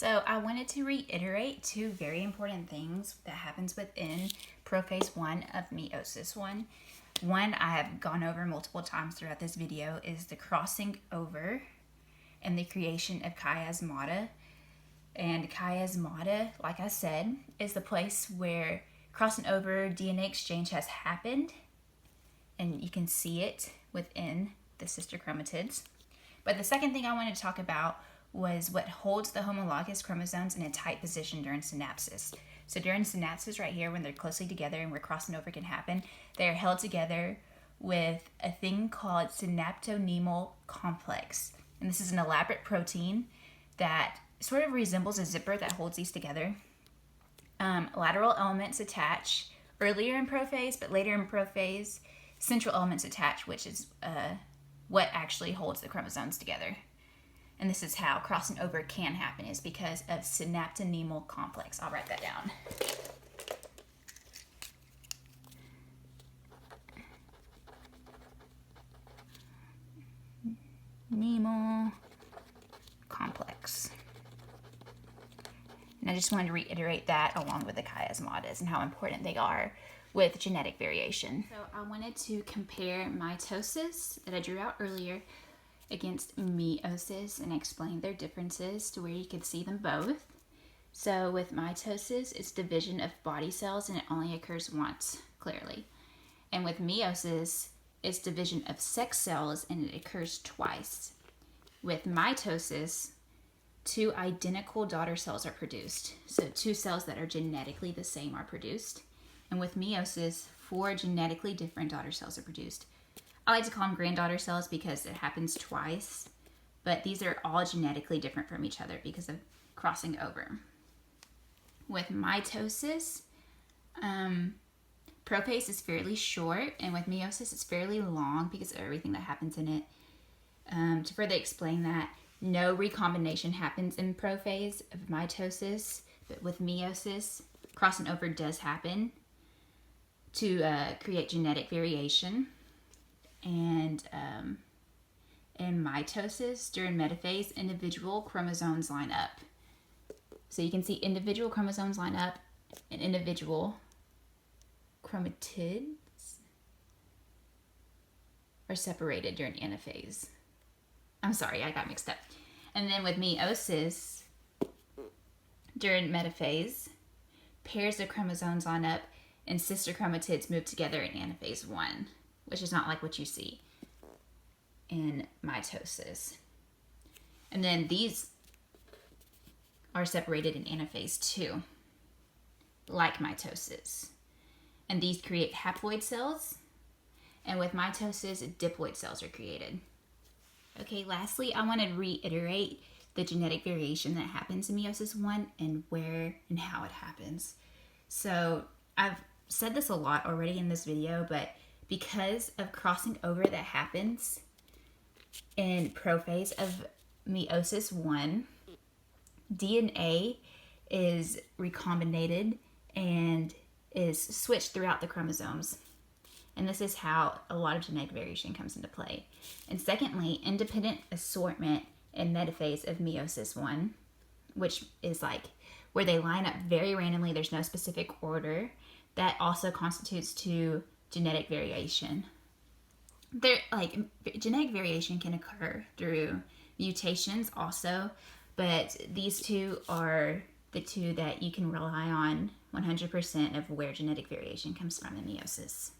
So I wanted to reiterate two very important things that happens within prophase 1 of meiosis 1. One I have gone over multiple times throughout this video is the crossing over and the creation of chiasmata. And chiasmata, like I said, is the place where crossing over DNA exchange has happened, and you can see it within the sister chromatids. But the second thing I wanted to talk about was what holds the homologous chromosomes in a tight position during synapsis. So during synapsis right here, when they're closely together and where crossing over can happen, they are held together with a thing called synaptonemal complex. And this is an elaborate protein that sort of resembles a zipper that holds these together. Lateral elements attach earlier in prophase, but later in prophase, central elements attach, which is what actually holds the chromosomes together. And this is how crossing over can happen, is because of synaptonemal complex. I'll write that down. Nemal complex. And I just wanted to reiterate that along with the chiasmatas and how important they are with genetic variation. So I wanted to compare mitosis that I drew out earlier against meiosis and explain their differences to where you could see them both. So with mitosis, it's division of body cells and it only occurs once, clearly. And with meiosis, it's division of sex cells and it occurs twice. With mitosis, two identical daughter cells are produced. So two cells that are genetically the same are produced. And with meiosis, four genetically different daughter cells are produced. I like to call them granddaughter cells because it happens twice, but these are all genetically different from each other because of crossing over. With mitosis, prophase is fairly short, and with meiosis, it's fairly long because of everything that happens in it. To further explain that, no recombination happens in prophase of mitosis, but with meiosis, crossing over does happen to create genetic variation. And in mitosis, during metaphase, individual chromosomes line up. So you can see individual chromosomes line up and individual chromatids are separated during anaphase. I'm sorry, I got mixed up. And then with meiosis, during metaphase, pairs of chromosomes line up and sister chromatids move together in anaphase 1. Which is not like what you see in mitosis. And then these are separated in anaphase 2, like mitosis. And these create haploid cells, and with mitosis, diploid cells are created. Okay, lastly, I want to reiterate the genetic variation that happens in meiosis 1 and where and how it happens. So I've said this a lot already in this video, but because of crossing over that happens in prophase of meiosis 1, DNA is recombinated and is switched throughout the chromosomes. And this is how a lot of genetic variation comes into play. And secondly, independent assortment in metaphase of meiosis 1, which is like where they line up very randomly, there's no specific order, that also constitutes to genetic variation. Genetic variation can occur through mutations also, but these two are the two that you can rely on 100% of where genetic variation comes from in meiosis.